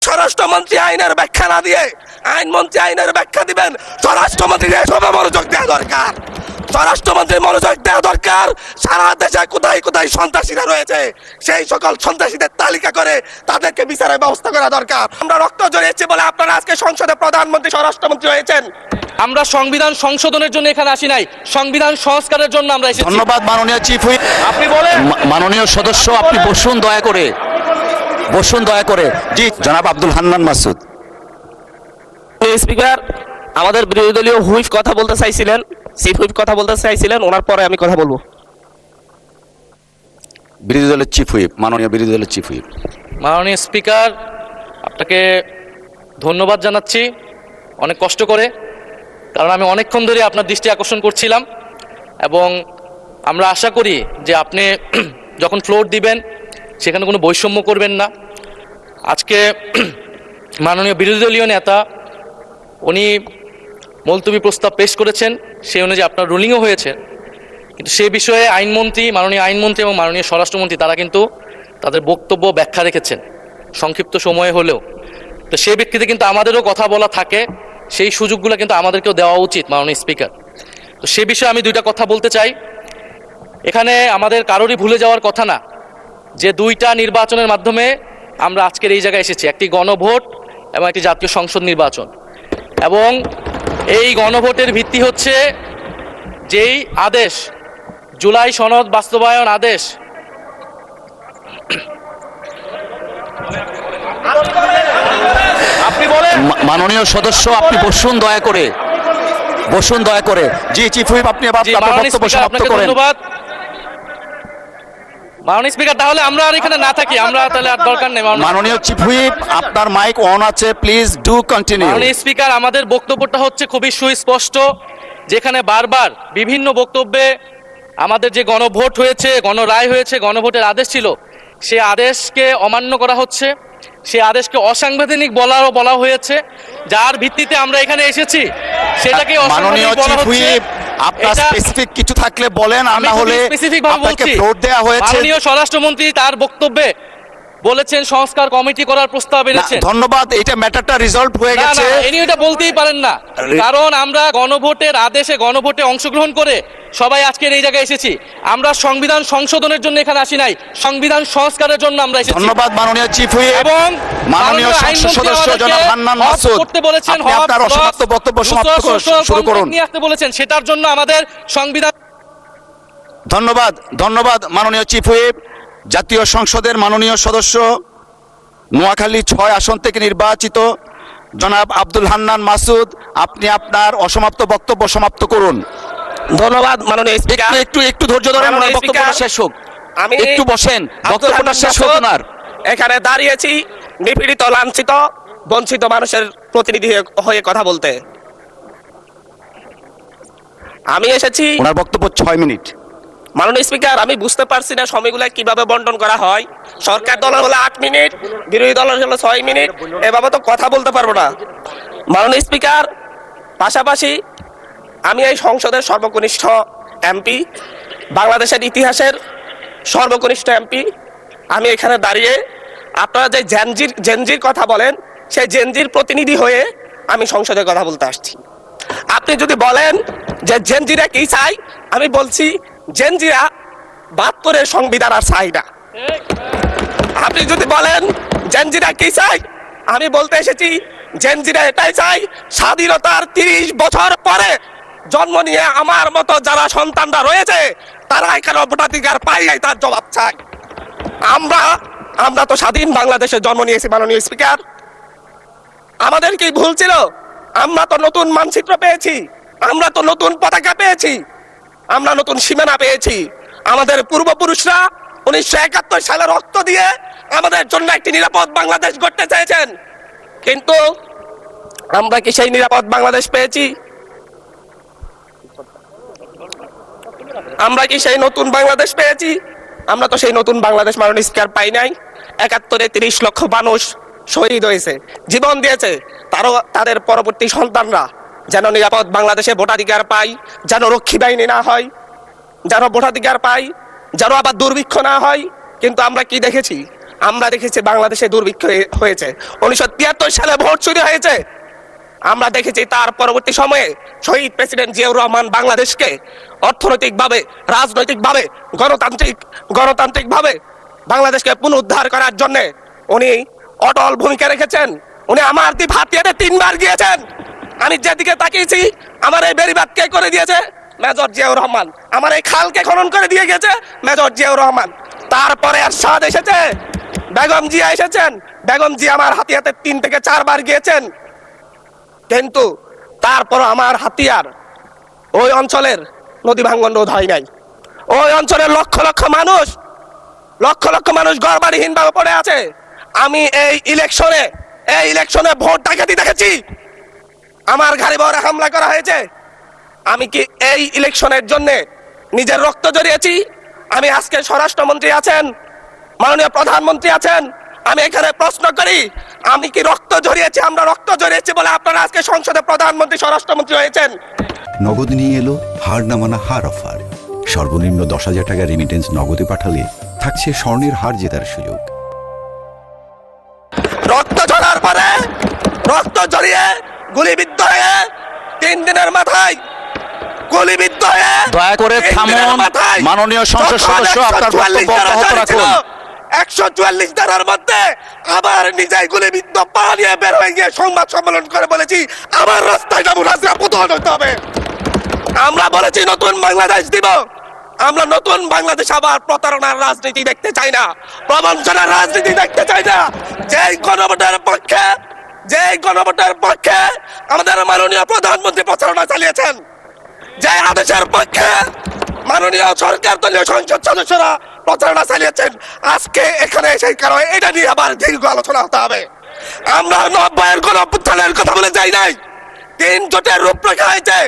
স্বরাষ্ট্রমন্ত্রী আইনের ব্যাখ্যা না দিয়ে আইনমন্ত্রী আইনের ব্যাখ্যা দিবেন। স্বরাষ্ট্রমন্ত্রী এসবে মনোযোগ দেওয়া দরকার। স্বরাষ্ট্রমন্ত্রীর মনোযোগ দেওয়া দরকার। সারা দেশে কোথায় কোথায় সন্ত্রাসীরা রয়েছে সেই সকল সন্ত্রাসীদের তালিকা করে তাদেরকে বিচারের ব্যবস্থা করা দরকার। আমরা রক্ত জড়িয়েছি বলে আপনারা আজকে সংসদে প্রধানমন্ত্রী স্বরাষ্ট্রমন্ত্রী হয়েছেন। আমরা সংবিধান সংশোধনের জন্য এখানে আসি নাই, সংবিধান সংস্কারের জন্য আমরা এসেছি। ধন্যবাদ মাননীয় চিফ হুইপ। আপনি বলেন মাননীয় সদস্য আপনি বসুন দয়া করে, বসুন দয়া করে। জি জনাব আব্দুল হান্নান মাসুদ। স্পিকার, আমাদের বিরোধী দলীয় হুইপ কথা বলতে চাইছিলেন, চিফ হুইপ কথা বলতে চাইছিলেন, ওনার পরে আমি কথা বলবো। বিরোধী দলের চিফ হুইপ, মাননীয় বিরোধী দলের চিফ হুইপ। মাননীয় স্পিকার, আপনাকে ধন্যবাদ জানাচ্ছি অনেক কষ্ট করে, কারণ আমি অনেকক্ষণ ধরে আপনার দৃষ্টি আকর্ষণ করছিলাম এবং আমরা আশা করি যে আপনি যখন ফ্লোর দিবেন সেখানে কোনো বৈষম্য করবেন না। আজকে মাননীয় বিরোধী দলীয় নেতা উনি মুলতবি প্রস্তাব পেশ করেছেন, সেই অনুযায়ী আপনার রুলিংও হয়েছে, কিন্তু সে বিষয়ে আইনমন্ত্রী, মাননীয় আইনমন্ত্রী এবং মাননীয় স্বরাষ্ট্রমন্ত্রী তারা কিন্তু তাদের বক্তব্য ব্যাখ্যা রেখেছেন সংক্ষিপ্ত সময়ে হলেও। তো সেই ব্যক্তিতে কিন্তু আমাদেরও কথা বলা থাকে, সেই সুযোগগুলো কিন্তু আমাদেরকেও দেওয়া উচিত মাননীয় স্পিকার। তো সে বিষয়ে আমি দুইটা কথা বলতে চাই। এখানে আমাদের কারোরই ভুলে যাওয়ার কথা না যে দুইটা নির্বাচনের মাধ্যমে আমরা আজকের এই জায়গায় এসেছি, একটি গণভোট এবং একটি জাতীয় সংসদ নির্বাচন। এবং এই গণভোটের ভিত্তি হচ্ছে যেই আদেশ, জুলাই সনদ বাস্তবায়ন আদেশ, আপনি বলেন। মাননীয় সদস্য আপনি বসুন দয়া করে, বসুন দয়া করে। জি চিফ হুইপ আপনি আবার আপনার বক্তব্য সমাপ্ত করেন। ধন্যবাদ মাননীয় স্পিকার। তাহলে আমরা আর এখানে না থাকি, আমরা তাহলে আর দরকার নেই। মাননীয় চিফ হুইপ আপনার মাইক অন আছে, প্লিজ ডু কন্টিনিউ। মাননীয় স্পিকার, আমাদের বক্তব্যটা হচ্ছে খুবই সুস্পষ্ট, যেখানে বারবার বিভিন্ন বক্তব্যে আমাদের যে গণভোট হয়েছে, গণরায় হয়েছে, গণভোটের আদেশ ছিল, সে আদেশকে অমান্য করা হচ্ছে, সে আদেশকে অসাংবিধানিক বলা হয়েছে, যার ভিত্তিতে আমরা এখানে এসেছি সেটাকে মাননীয় চিফ হুইপ আপনার স্পেসিফিক কিছু থাকলে বলেন, আর না হলে আপনাকে ফ্লোর দেয়া হয়েছে। মাননীয় স্বরাষ্ট্রমন্ত্রী তার বক্তব্যে বলেছেন সংস্কার কমিটি করার প্রস্তাব এনেছেন। ধন্যবাদ, এটা ম্যাটারটা রিজলভ হয়ে গেছে। ইনি এটা বলতেই পারেন না, কারণ আমরা গণভোটের আদেশে গণভোটে অংশগ্রহণ করে সবাই আজকের এই জায়গায় এসেছি। আমরা সংবিধান সংশোধনের জন্য এখানে আসি নাই, সংবিধান সংস্কারের জন্য আমরা এসেছি। ধন্যবাদ মাননীয় চিফ হুইপ এবং মাননীয় সংসদ সদস্য জনাব হান্নান মাসুদ করতে বলেছেন, আপনি আপনার অসমাপ্ত বক্তব্য সমাপ্ত শুরু করুন। নিয়ে আসতে বলেছেন, সেটার জন্য আমাদের সংবিধান। ধন্যবাদ, ধন্যবাদ মাননীয় চিফ হুইপ। জাতীয় সংসদের মাননীয় সদস্য নোয়াখালী ৬ আসন থেকে নির্বাচিত জনাব আব্দুল হান্নান মাসুদ, আপনি আপনার অসমাপ্ত বক্তব্য সমাপ্ত করুন। ধন্যবাদ মাননীয় স্পিকার। একটু একটু ধৈর্য ধরেন, ওনার বক্তব্যটা শেষ হোক। আমি একটু বসেন, বক্তব্যটা শেষ হোক ওনার। এখানে দাঁড়িয়েছি নিপীড়িত, লাঞ্ছিত, বঞ্চিত মানুষের প্রতিনিধি হয়ে কথা বলতে। আমি এসেছি। ওনার বক্তব্য ৬ মিনিট। মাননীয় স্পিকার, আমি বুঝতে পারছি না সময়গুলো কিভাবে বন্টন করা হয়। সরকার দলের হলো 8 মিনিট, বিরোধী দলের হলো 6 মিনিট, এভাবে তো কথা বলতে পারবো না। মাননীয় স্পিকার, পাশাপাশি আমি এই সংসদের সর্বকনিষ্ঠ এমপি, বাংলাদেশের ইতিহাসের সর্বকনিষ্ঠ এমপি। আমি এখানে দাঁড়িয়ে আপনারা যে জেনজির কথা বলেন, সেই জেনজির প্রতিনিধি হয়ে আমি সংসদে কথা বলতে আসছি। আপনি যদি বলেন যে জেনজিরা কি চাই, আমি বলছি জেনজিরা ৭২-এর সংবিধান আর চাই না। আপনি যদি বলেন জেনজিরা কি চাই, আমি বলতে এসেছি জেনজিরা এটাই চাই, স্বাধীনতার ৩০ বছর পরে জন্ম নিয়ে আমার মতো যারা সন্তানরা রয়েছে তারা এখানে ভোটাধিকার পাই, তার জবাব চাই। আমরা তো স্বাধীন বাংলাদেশে জন্ম নিয়েছি মাননীয় স্পিকার। আমাদের কি ভুল ছিল? আমরা তো নতুন মানচিত্র পেয়েছি, আমরা তো নতুন পতাকা পেয়েছি, আমরা নতুন সীমানা পেয়েছি। আমাদের পূর্বপুরুষরা 1971 সালে রক্ত দিয়ে আমাদের জন্য একটি নিরাপদ বাংলাদেশ গড়তে চেয়েছেন, কিন্তু আমরা কি সেই নিরাপদ বাংলাদেশ পেয়েছি? আমরা কি সেই নতুন বাংলাদেশ পেয়েছি? আমরা তো সেই নতুন বাংলাদেশ মাননীয় স্পিকার পাই নাই। 71-এ 30 লক্ষ মানুষ শহীদ হয়েছে, জীবন দিয়েছে, তাদের পরবর্তী সন্তানরা যেন নিরাপদ বাংলাদেশে ভোটাধিকার পায়, যেন রক্ষী বাহিনী না হয়, যেন ভোটাধিকার পায়, যেন আবার দুর্ভিক্ষ না হয়। কিন্তু আমরা কি দেখেছি? আমরা দেখেছি বাংলাদেশে দুর্ভিক্ষ হয়েছে, 1973 সালে ভোট চুরি হয়েছে, আমরা দেখেছি তার পরবর্তী সময়ে শহীদ প্রেসিডেন্ট জিয়াউর রহমান বাংলাদেশকে অর্থনৈতিকভাবে, রাজনৈতিকভাবে, গণতান্ত্রিকভাবে বাংলাদেশকে পুনরুদ্ধার করার জন্য উনি অটল ভূমিকা রেখেছেন। উনি আমার দ্বীপ হাতিয়াতে 3 বার গিয়েছেন। আমি যেদিকে তাকিয়েছি, আমার এই বেড়িবাঁধ কে করে দিয়েছে? মেজর জিয়াউর রহমান। আমার এই খালকে খনন করে দিয়ে গেছে মেজর জিয়াউর রহমান। তারপরে এরশাদ এসেছে, বেগম জিয়া এসেছেন। বেগম জিয়া আমার হাতিয়াতে 3 থেকে 4 বার গিয়েছেন, কিন্তু তারপর আমার হাতিয়ার ওই অঞ্চলের নদী ভাঙ্গন রোধ হয় নাই। ওই অঞ্চলের লক্ষ লক্ষ মানুষ ঘরবাড়িহীন ভাবে পড়ে আছে। আমি এই ইলেকশনে ভোট ডাকাতি দেখেছি, আমার গাড়ি বহরে হামলা করা হয়েছে। আমি কি এই ইলেকশনের জন্য নিজের রক্ত জড়িয়েছি? আমি আজকে স্বরাষ্ট্রমন্ত্রী আছেন, মাননীয় প্রধানমন্ত্রী আছেন, আমি এখানে প্রশ্ন করি, আমি কি রক্ত জড়িয়েছি? আমরা রক্ত জড়িয়েছি বলে আপনারা আজকে সংসদে প্রধানমন্ত্রী, স্বরাষ্ট্রমন্ত্রী হয়েছেন। নগদ নিয়ে এলো হার না মানা হার অফার। সর্বনিম্ন 10,000 টাকা রেমিটেন্স নগদে পাঠালে থাকছে স্বর্ণের হার জেতার সুযোগ। রক্ত ঝরার পরে, রক্ত জড়িয়ে গুলিবিদ্ধ হয়ে 3 দিনের মাথায় গুলিবিদ্ধ হয়ে, দয়া করে 3 থামুন। দিনের মাথায় মাননীয় সংসদ সদস্য, আপনার বক্তব্য অব্যাহত রাখুন। 144 ধারার মধ্যে আবার নিজেই গুলিবিদ্ধ পা নিয়ে বের হয়ে গিয়ে সংবাদ সম্মেলন করে বলেছি আমার রাস্তায় যাবো, রাস্তা পতন হতে হবে। আমরা বলেছি নতুন বাংলাদেশ দিব। আমরা নতুন বাংলাদেশ আবার প্রতারণার রাজনীতি দেখতে চাই না, প্রবঞ্চনার রাজনীতি দেখতে চাই না। যেই গণভোটের পক্ষে আমাদের মাননীয় প্রধানমন্ত্রী প্রচারণা চালিয়েছেন, যে আদেশের পক্ষে মাননীয় সরকার দলীয় সংসদ সদস্যরা প্রচারণা চালিয়েছেন, আজকে এখানে সেই কারণে এটা নিয়ে আবার দীর্ঘ আলোচনা হতে হবে। আমরা 90-এর গণঅভ্যুত্থানের কথা বলে যাই নাই। 3 জোটের রূপরেখা হয়েছে,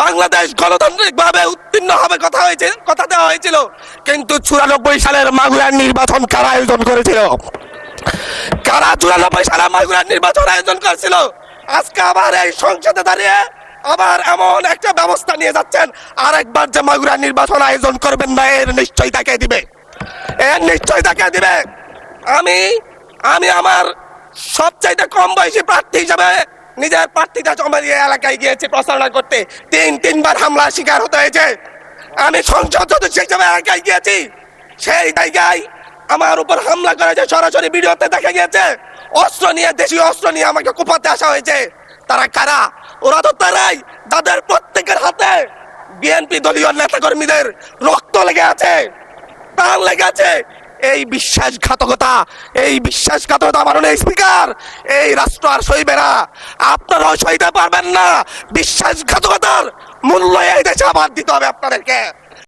বাংলাদেশ গণতান্ত্রিক ভাবে উত্তীর্ণ হবে কথা দেওয়া হয়েছিল, কিন্তু 94 সালের মাগুরার নির্বাচন কারা আয়োজন করেছিল? কারা 94 সালে মাগুরার নির্বাচন আয়োজন করেছিল? আজকে আবার এই সংসদে দাঁড়িয়ে আবার এমন একটা ব্যবস্থা নিয়ে যাচ্ছেন, আরেকবার যে মাগুরার নির্বাচন আয়োজন করবেন না, এর নিশ্চয়তা দিবে। আমি আমার সবচাইতে কম বয়সী প্রার্থী হিসাবে নিজের প্রার্থীতা জমা দিয়ে এলাকায় গিয়েছি প্রচারণা করতে। 3বার হামলার শিকার হতে হয়েছে। আমি সংসদ সদস্য হিসেবে এলাকায় গিয়েছি, সেই জায়গায় আমার উপর হামলা করা যে সরাসরি ভিডিওতে দেখা গিয়েছে। দেশীয় অস্ত্র নিয়ে আমাকে কোপাতে আসা হয়েছে। তারা কারা? ওরা তো তারাই, তাদের প্রত্যেকের হাতে বিএনপি দলীয় নেতাকর্মীদের রক্ত লেগে আছে, প্রাণ লেগে আছে। এই বিশ্বাসঘাতকতা মাননীয় স্পিকার, এই রাষ্ট্র আর সইবে না, আপনারাও সইতে পারবেন না। বিশ্বাসঘাতকতার মূল্য এই দেশে আবার দিতে হবে আপনাদেরকে।